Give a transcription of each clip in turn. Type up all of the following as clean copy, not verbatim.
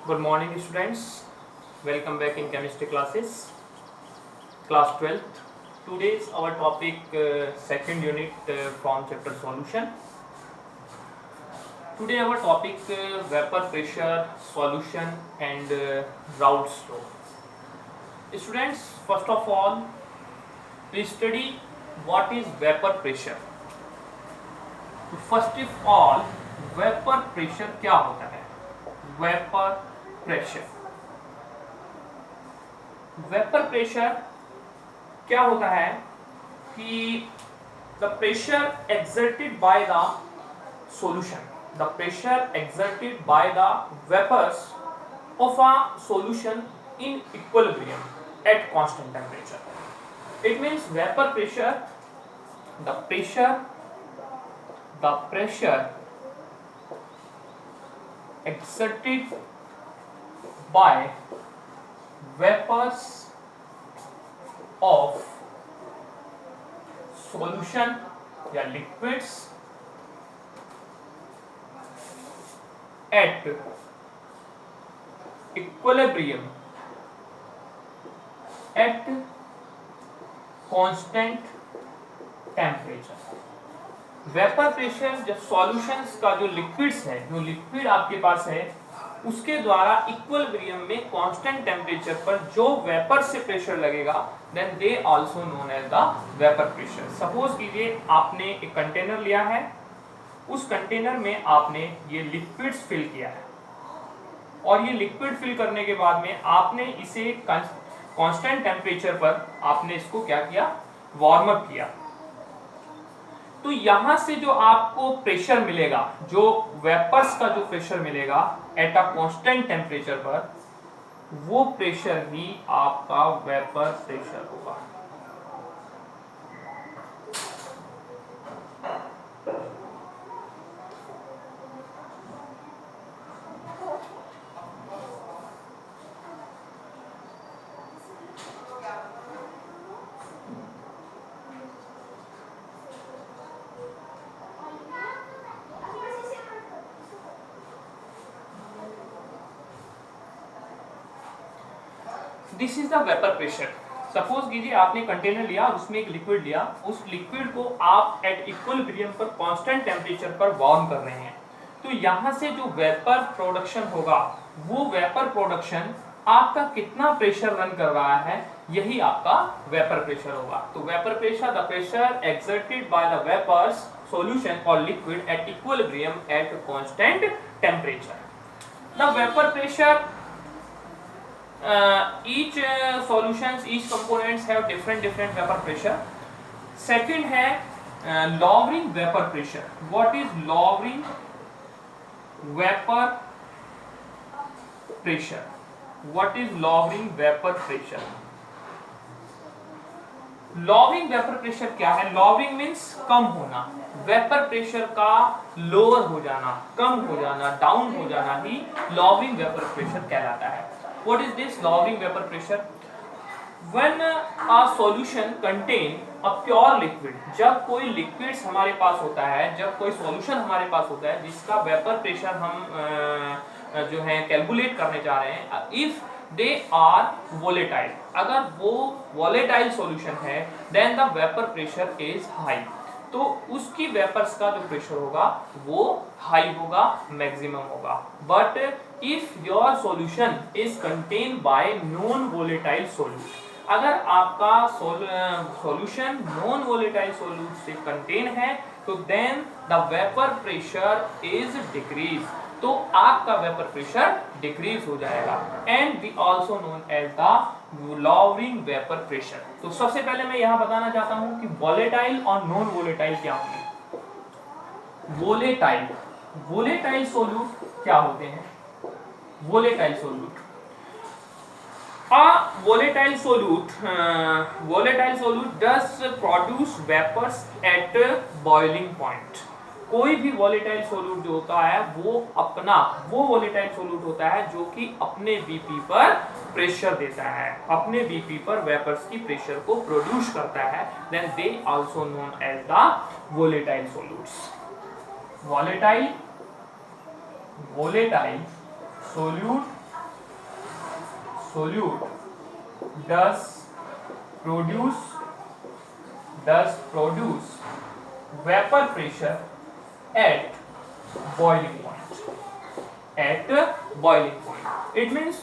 Good morning students, welcome back in chemistry classes, class 12th. Today is our topic second unit from chapter solution. Today our topic vapor pressure, solution and Raoult's law. Students, first of all, please study what is vapor pressure. First of all, vapor pressure क्या होता है? Vapor pressure. Vapour pressure क्या होता है कि the pressure exerted by the solution, the pressure exerted by the vapours of a solution in equilibrium at constant temperature. It means vapour pressure, the pressure exerted by vapors of solution या liquids at equilibrium at constant temperature. Vapour pressure जब solutions का जो liquids है, जो liquid आपके पास है, उसके द्वारा इक्विलिब्रियम में कांस्टेंट टेम्परेचर पर जो वेपर से प्रेशर लगेगा, then they also known as the vapour pressure. Suppose कीजिए आपने एक कंटेनर लिया है, उस कंटेनर में आपने ये लिक्विड्स फिल किया है और ये लिक्विड फिल करने के बाद में आपने इसे कांस्टेंट टेम्परेचर पर आपने इसको क्या किया, वार्म अप किया. तो यहां से जो आपको प्रेशर मिलेगा, जो वेपर्स का जो प्रेशर मिलेगा एट अ कांस्टेंट टेम्परेचर पर, वो प्रेशर ही आपका वेपर प्रेशर होगा. This is the vapour pressure. Suppose कीजिए आपने कंटेनर लिया, उसमें एक लिक्विड लिया, उस लिक्विड को आप एट इक्विलिब्रियम पर कांस्टेंट टेम्परेचर पर वार्म कर रहे हैं. तो यहां से जो वेपर प्रोडक्शन होगा, वो वेपर प्रोडक्शन आपका कितना प्रेशर रन कर रहा है, यही आपका वेपर प्रेशर होगा. तो vapour pressure, the pressure exerted by the vapours solution or liquid at equilibrium at constant temperature. The vapour pressure, each solutions, each components have different vapor pressure. Second है lowering vapor pressure. What is lowering vapor pressure? What is lowering vapor pressure? Lowering vapour pressure क्या है? लॉविंग means कम होना, vapour pressure का lower हो जाना, कम हो जाना, down हो जाना ही लॉविंग वेपर प्रेशर कहलाता है. What is this lowering vapor pressure? When a solution contain a pure liquid, जब कोई लिक्विड्स हमारे पास होता है, जब कोई सॉल्यूशन हमारे पास होता है जिसका वेपर प्रेशर हम जो है कैलकुलेट करने जा रहे हैं, इफ दे आर वोलेटाइल, अगर वो वोलेटाइल सॉल्यूशन है, then the vapour pressure is high. तो उसकी वेपर्स का जो प्रेशर होगा वो हाई होगा, मैक्सिमम होगा. But if your solution is contain by non volatile solute, अगर आपका सॉल्यूशन नॉन वोलेटाइल सॉल्यूट से कंटेन है, तो then the vapour pressure is decrease, तो आपका वेपर प्रेशर डिक्रीज हो जाएगा. And we also known as the lowering vapour pressure. तो सबसे पहले मैं यहां बताना चाहता हूं कि वोलेटाइल और नॉन वोलेटाइल क्या होंगे. वोलेटाइल सोल्यूट क्या होते हैं? Volatile solute, volatile solute does produce vapors at boiling point. कोई भी वोलेटाइल सोल्यूट जो होता है वो वोलेटाइल सोल्यूट होता है जो कि अपने बीपी पर प्रेशर देता है, अपने बीपी पर वेपर्स की प्रेशर को प्रोड्यूस करता है. Then they also known as the volatile solutes. Volatile solute solute does produce vapor pressure at boiling point. At boiling point, it means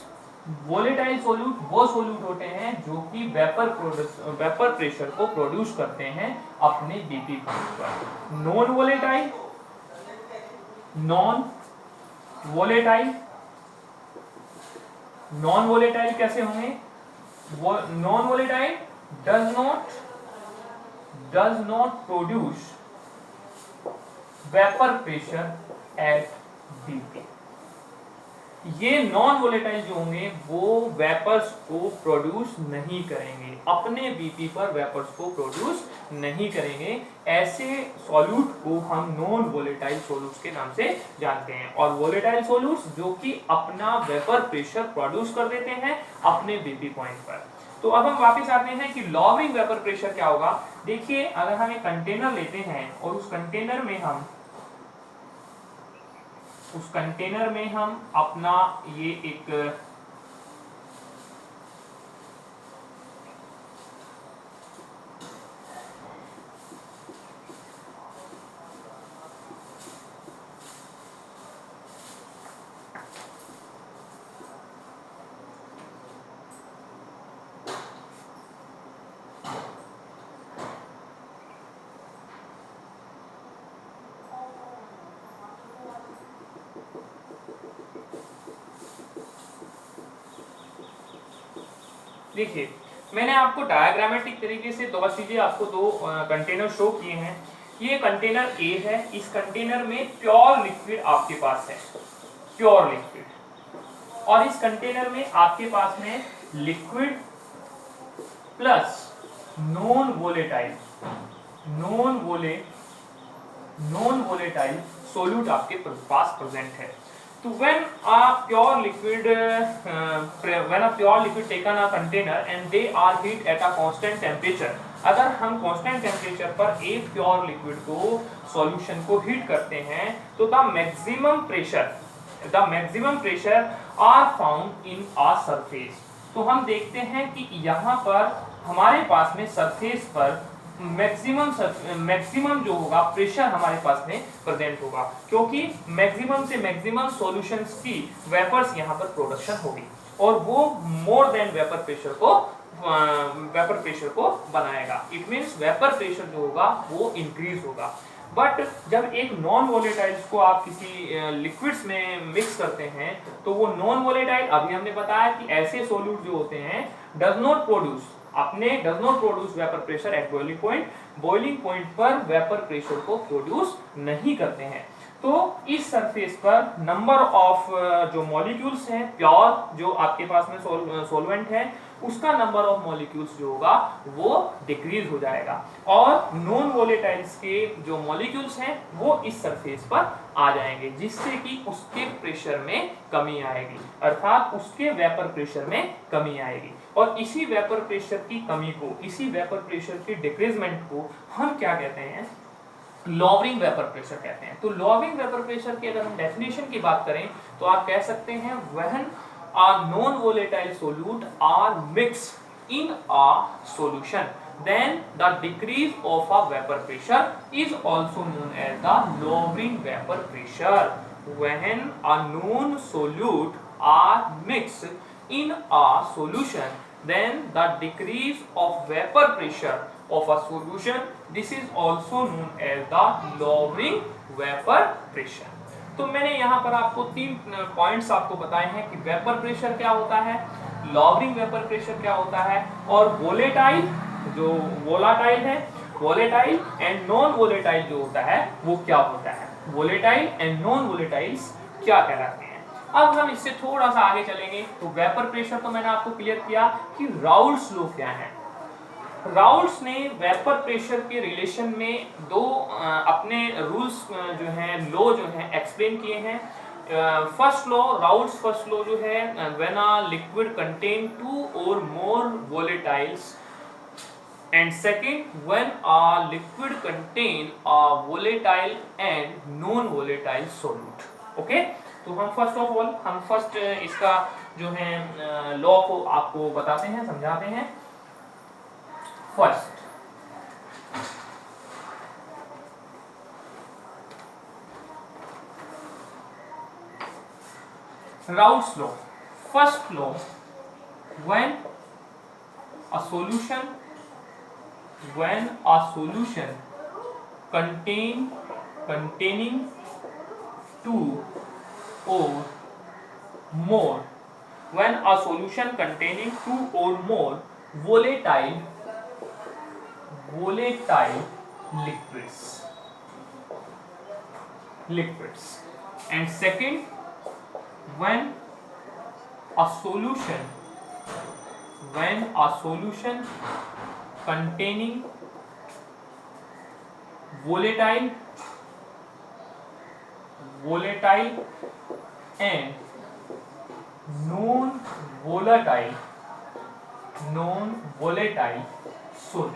volatile solute वो सोल्यूट होते हैं जो कि वेपर प्रेशर को प्रोड्यूस करते हैं अपने बीपी पॉइंट पर। नॉन वोलेटाइल कैसे होंगे? Non volatile does not produce vapour pressure at BP. ये नॉन वोलेटाइल जो होंगे वो वेपर्स को प्रोड्यूस नहीं करेंगे, अपने बीपी पर वेपर्स को प्रोड्यूस नहीं करेंगे। ऐसे सॉल्यूट को हम नॉन वोलेटाइल सॉल्यूट्स के नाम से जानते हैं। और वोलेटाइल सॉल्यूट्स जो कि अपना वेपर प्रेशर प्रोड्यूस कर देते हैं अपने बीपी पॉइंट पर। तो अब हम वापस आते हैं कि लॉविंग वेपर प्रेशर क्या होगा। देखिए, अगर हम एक कंटेनर लेते हैं और उस कंटेनर में हम अपना ये एक देखिए, मैंने आपको डायग्रामेटिक तरीके से दो चीजें आपको दो कंटेनर शो किए हैं। ये कंटेनर ए है, इस कंटेनर में प्योर लिक्विड आपके पास है, प्योर लिक्विड। और इस कंटेनर में आपके पास में liquid plus non volatile solute आपके पास प्रेजेंट है। तो when a pure liquid taken a container and they are heat at a constant temperature, अगर हम constant temperature पर एक प्योर लिक्विड को सॉल्यूशन को हीट करते हैं तो the maximum pressure are found in a surface. तो हम देखते हैं कि यहाँ पर हमारे पास में सरफेस पर मैक्सिमम जो होगा प्रेशर हमारे पास में प्रेजेंट होगा, क्योंकि मैक्सिमम से मैक्सिमम सॉल्यूशंस की वेपर्स यहाँ पर प्रोडक्शन होगी और वो मोर देन वेपर प्रेशर को बनाएगा। इट मींस वेपर प्रेशर जो होगा वो इंक्रीज होगा। बट जब एक नॉन वोलेटाइल्स को आप किसी लिक्विड्स में मिक्स करते हैं तो वो नॉन वोलेटाइल, अभी हमने बताया कि ऐसे सोल्यूट जो होते हैं does not produce vapour pressure at boiling point पर वेपर प्रेशर को प्रोड्यूस नहीं करते हैं। तो इस सरफेस पर नंबर ऑफ जो मॉलिक्यूल्स हैं प्योर जो आपके पास में सॉल्वेंट है उसका नंबर ऑफ मॉलिक्यूल्स जो होगा वो डिक्रीज हो जाएगा और नॉन वोलेटाइल्स के जो मॉलिक्यूल्स हैं वो इस सरफेस पर आ जाएंगे, जिससे कि उसके प्रेशर में कमी आएगी, अर्थात उसके वेपर प्रेशर में कमी आएगी। और इसी वेपर प्रेशर की कमी को, इसी वेपर प्रेशर की डिक्रीजमेंट को हम क्या कहते हैं? लॉवरिंग वेपर प्रेशर कहते हैं। तो लॉवरिंग वेपर प्रेशर की अगर हम डेफिनेशन की बात करें तो आप कह सकते हैं when a non-volatile solute are mixed in a solution, then the decrease of a vapor pressure is also known as the lowering vapor pressure. When a known solute are mixed in a solution, then the decrease of vapor pressure of a solution, this is also known as the lowering vapor pressure. तो मैंने यहाँ पर आपको 3 points आपको बताए हैं कि vapour pressure क्या होता है, लॉवरिंग वेपर प्रेशर क्या होता है और वोलेटाइल एंड नॉन वोलेटाइल जो होता है वो क्या होता है। वोलेटाइल एंड नॉन वोलेटाइल्स क्या कहलाते हैं। अब हम इससे थोड़ा सा आगे चलेंगे। तो वेपर प्रेशर तो मैंने आपको क्लियर किया कि राउल्ट्स लॉ क्या है। राउल्ट्स ने वेपर प्रेशर के रिलेशन में दो अपने रूल्स जो हैं, लॉ जो हैं एक्सप्लेन किए हैं। First law, Raoult's first law जो है, when a liquid contain 2 or more volatiles, and second when a liquid contain a volatile and non volatile solute. Okay, तो हम फर्स्ट ऑफ ऑल हम फर्स्ट इसका जो है लॉ को आपको बताते हैं, समझाते हैं। First Raoult's law. First law, when a solution containing two or more volatile liquids, and second, when a solution containing volatile and non-volatile solid।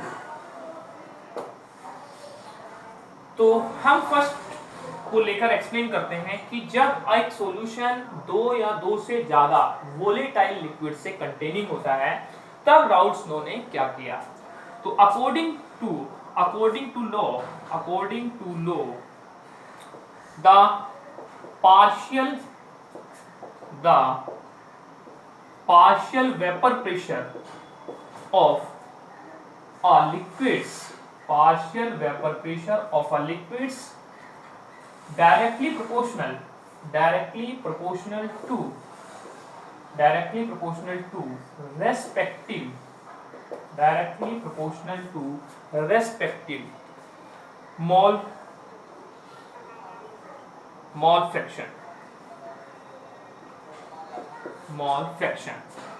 तो हम फर्स्ट को लेकर एक्सप्लेन करते हैं कि जब एक सॉल्यूशन दो या दो से ज्यादा वोलेटाइल लिक्विड से कंटेनिंग होता है तब राउल्ट्स लॉ ने क्या किया। तो according to law the partial vapor pressure of a liquids directly proportional to respective mole fraction।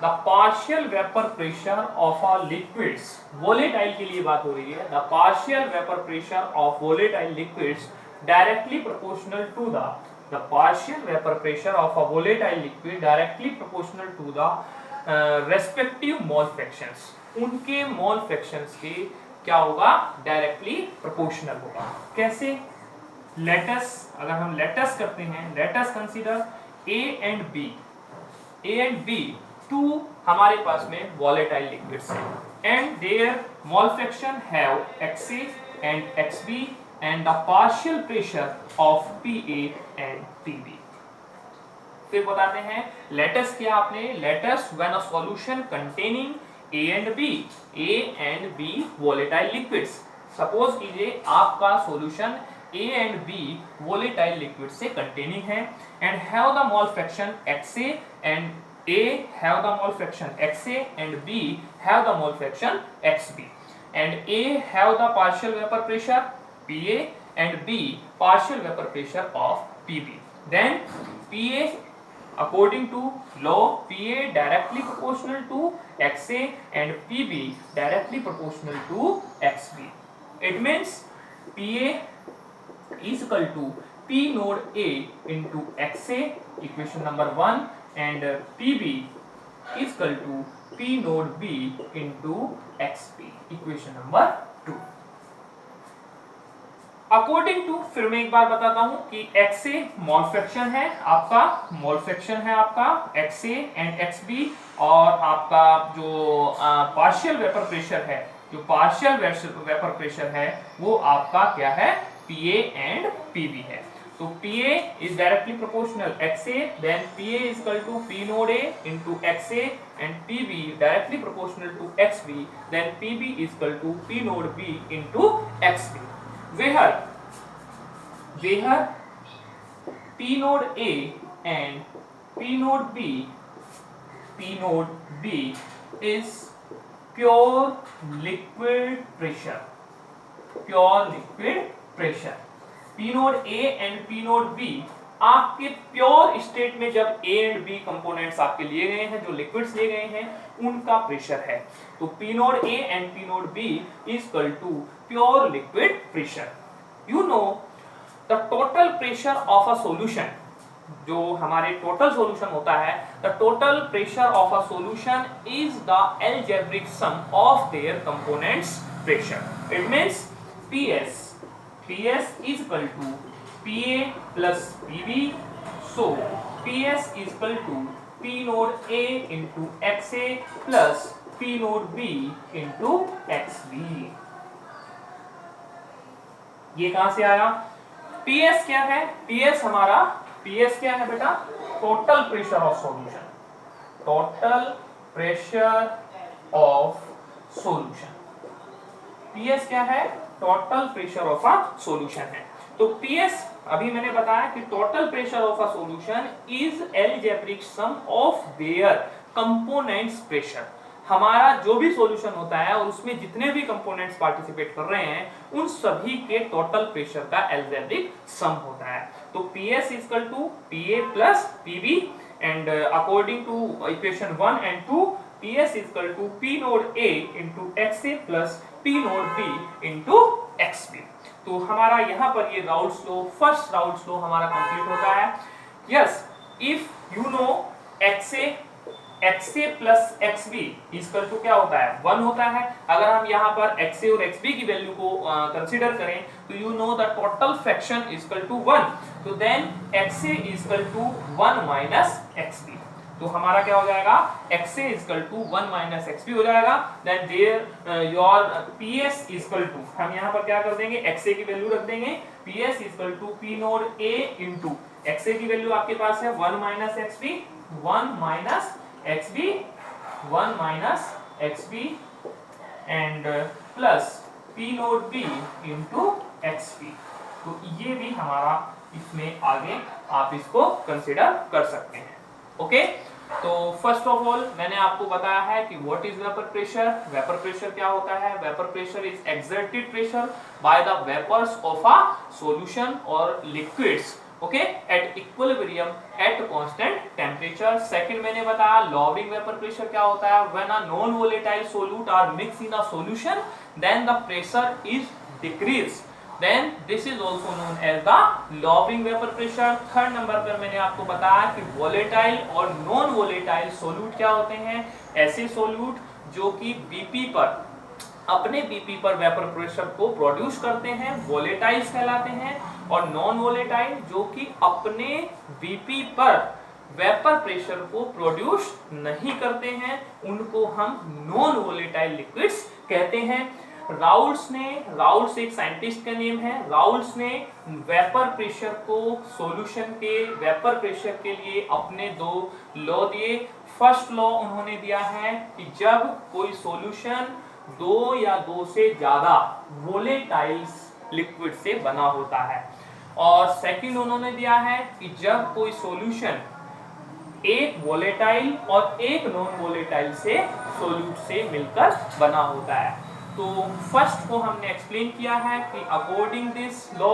The partial vapor pressure of a liquids, volatile के लिए बात हो रही है, the partial vapor pressure of volatile liquids directly proportional to the partial vapor pressure of a volatile liquid directly proportional to the respective mole fractions। उनके mole fractions के क्या होगा, डायरेक्टली प्रोपोर्शनल होगा। कैसे? लेटस, अगर हम लेटस करते हैं, lets consider A and B two हमारे पास में volatile liquids हैं and their mole fraction have XA and XB and the partial pressure of PA and PB। फिर बताते हैं लेटस किया आपने, lets when a solution containing A and B volatile liquids। Suppose कीजिए आपका solution A and B volatile liquids से containing है and have the mole fraction XA and A have the mole fraction XA and B have the mole fraction XB and A have the partial vapor pressure PA and B partial vapor pressure of PB। Then PA according to law, PA directly proportional to XA and PB directly proportional to XB। It means PA is equal to P node A into XA, equation number 1, and PB is equal to P node B into XB, equation number 2। According to, फिर मैं एक बार बताता हूं कि XA mole fraction है आपका, XA and XB, और आपका जो पार्शियल वेपर प्रेशर है वो आपका क्या है, PA एंड PB है। तो PA is directly proportional XA, then PA is equal to P node A into XA and PB directly proportional to XB, then PB is equal to P node B into XB, where P node A and P node B is pure liquid pressure। P node A and P node B आपके pure state में जब A and B components आपके लिए गए हैं, जो liquids लिए गए हैं, उनका प्रेशर है। तो P node A and P node B is equal to pure liquid pressure। You know the total pressure of a solution, जो हमारे टोटल सॉल्यूशन होता है, the total pressure of a solution is the algebraic sum of their components pressure। It means PS is equal to PA plus PB, so PS is equal to P node A into XA plus P node B into XB। ये कहां से आया? PS क्या है? PS हमारा PS क्या है बेटा? Total pressure of solution, total pressure of solution. PS क्या है? Total pressure of a solution है। तो PS अभी मैंने बताया कि total pressure of a solution is algebraic sum of their components pressure. हमारा जो भी सॉल्यूशन होता है और उसमें जितने भी कंपोनेंट्स पार्टिसिपेट कर रहे हैं उन सभी के टोटल प्रेशर का अलजेब्रिक सम होता है। तो PS is equal to PA plus PB and according to equation 1 and 2 PS is equal to P node A into XA plus P node B into XB। तो हमारा यहाँ पर ये Raoult's law, first Raoult's law हमारा complete होता है। Yes, if you know XA plus XB equal to क्या होता है? 1 होता है। अगर हम यहाँ पर XA और XB की वैल्यू को कंसीडर करें तो you know the total fraction equal to 1, तो then XA equal to 1 minus XB। तो हमारा क्या हो जाएगा? XA equal to 1 minus XB हो जाएगा। Then there your PS equal to, हम यहाँ पर क्या कर देंगे? XA की वैल्यू रख देंगे। PS equal to P naught A into XA की वैल्यू आपके पास है 1 minus XB, 1 minus XB, 1 minus XB and plus P naught B into XB। तो ये भी हमारा इसमें आगे आप इसको कंसिडर कर सकते हैं। ओके, तो फर्स्ट ऑफ ऑल मैंने आपको बताया है कि what is vapour pressure. Vapour pressure क्या होता है? Vapour pressure is exerted pressure by the vapours of a solution or liquids, okay, at equilibrium at constant temperature. Second मैंने बताया लॉविंग वेपर प्रेशर क्या होता है? When a non volatile solute are mix in a solution then the pressure is decrease, then this is also known as the loving vapor pressure। Third number पर मैंने आपको बताया कि volatile और non volatile solute क्या होते हैं? ऐसे solute जो कि BP पर, अपने BP पर वेपर प्रेशर को प्रोड्यूस करते हैं, volatiles कहलाते हैं, और non volatile जो कि अपने BP पर वेपर प्रेशर को प्रोड्यूस नहीं करते हैं, उनको हम नॉन वोलेटाइल लिक्विड्स कहते हैं। राउल्स एक साइंटिस्ट का नेम है। राउल्स ने वेपर प्रेशर को सॉल्यूशन के वेपर प्रेशर के लिए अपने 2 लॉ दिए। फर्स्ट लॉ उन्होंने दिया है कि जब कोई सॉल्यूशन 2 या 2 से ज्यादा वोलेटाइल्स लिक्विड से बना होता है, और सेकंड उन्होंने दिया है कि जब कोई सॉल्यूशन एक वोलेटाइल और एक नॉन वोलेटाइल से सॉल्यूट से मिलकर बना होता है। तो फर्स्ट को हमने एक्सप्लेन किया है कि according this law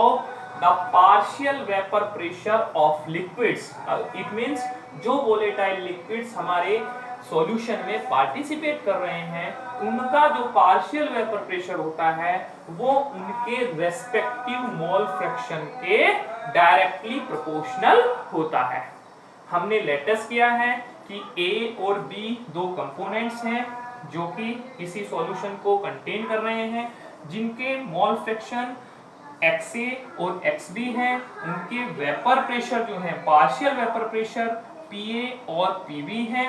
the partial vapour pressure of liquids, it means जो वोलेटाइल लिक्विड्स हमारे सॉल्यूशन में पार्टिसिपेट कर रहे हैं उनका जो पार्शियल वेपर प्रेशर होता है वो उनके रेस्पेक्टिव मोल फ्रैक्शन के डायरेक्टली प्रोपोर्शनल होता है। हमने लेटेस्ट किया है कि A और B 2 कंपोनेंट्स हैं जो कि किसी सॉल्यूशन को कंटेन कर रहे हैं, जिनके मोल फ्रैक्शन XA और XB हैं, उनके वेपर प्रेशर जो है पार्शियल वेपर प्रेशर PA और PB है।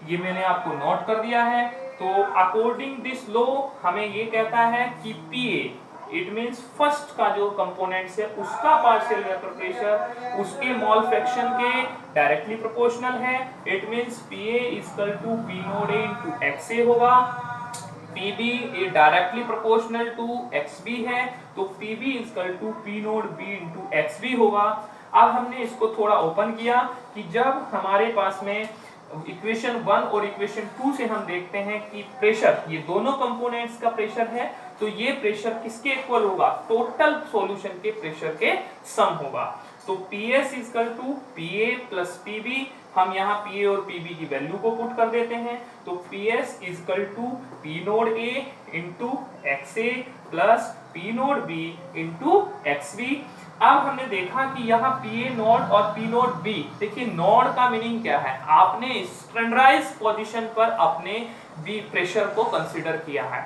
ये मैंने आपको नोट कर दिया है। तो अकॉर्डिंग दिस लॉ हमें ये कहता है कि PA इट मींस फर्स्ट का जो कंपोनेंट्स है उसका पार्शियल वेपर प्रेशर उसके मोल फ्रैक्शन के डायरेक्टली प्रोपोर्शनल है। It means PA equal to P naught A into XA होगा। PB ये डायरेक्टली प्रोपोर्शनल टू XB है, तो PB equal to P naught B into XB होगा। अब हमने इसको थोड़ा ओपन किया कि जब हमारे पास में इक्वेशन 1 और इक्वेशन 2 से हम देखते हैं कि प्रेशर ये दोनों कंपोनेंट्स का प्रेशर है, तो ये प्रेशर किसके इक्वल होगा? टोटल सॉल्यूशन के प्रेशर के सम होगा। तो PS equal to PA plus PB, हम यहाँ PA और PB की वैल्यू को पुट कर देते हैं। तो PS equal to P naught A into XA plus P naught B into XB। अब हमने देखा कि यहाँ PA नोड और P नोड B, देखिए नोड का मीनिंग क्या है? आपने स्टैंडर्डाइज पोजीशन पर अपने B प्रेशर को कंसीडर किया है।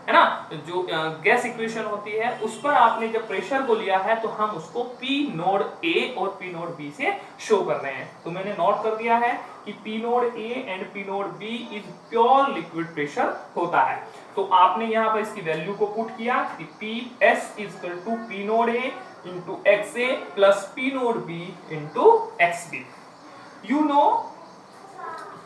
है ना, जो गैस इक्वेशन होती है उस पर आपने जब प्रेशर को लिया है तो हम उसको P नोड A और P नोड B से शो कर रहे हैं। तो मैंने नोट कर दिया है कि P naught A and P naught B is pure liquid pressure होता है। तो आपने यहाँ पर इसकी वैल्यू को पुट किया कि PS equal to P naught A into XA plus P naught B into XB। You know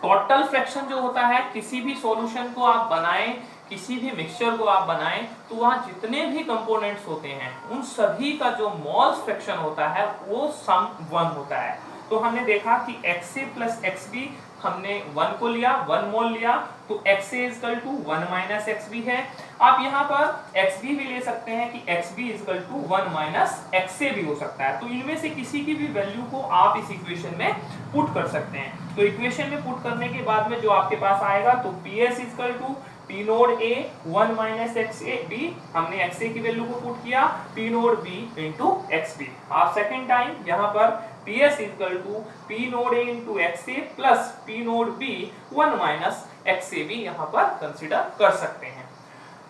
total fraction जो होता है, किसी भी सॉल्यूशन को आप बनाएं, किसी भी मिक्सचर को आप बनाएं, तो वहां जितने भी कंपोनेंट्स होते हैं उन सभी का जो मोल्स फ्रैक्शन होता है वो सम 1 होता है। तो हमने देखा कि XA प्लस XB हमने 1 को लिया, 1 मोल लिया, तो XA equal to 1 minus XB है। आप यहाँ पर XB भी ले सकते हैं कि XB equal to 1 minus XA भी हो सकता है। तो इनमें से किसी की भी वैल्यू को आप इस इक्वेशन में पुट कर सकते हैं। तो इक्वेशन में पुट करने के बाद में जो आपके पास आएगा तो PS equal to P naught A 1 minus XB, हमने XA की वैल्यू को पुट किया, P naught B into XB। आप सेकेंड टाइम यहाँ पर PS equal to P naught A into XA plus P naught B 1 minus XA भी यहाँ पर कंसिडर कर सकते हैं।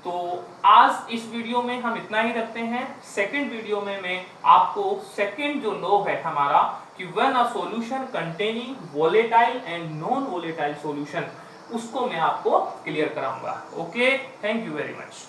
तो आज इस वीडियो में हम इतना ही रखते हैं। सेकंड वीडियो में मैं आपको सेकंड जो लॉ है हमारा कि when a solution containing volatile and non volatile solution, उसको मैं आपको क्लियर कराऊंगा। Okay, thank you very much.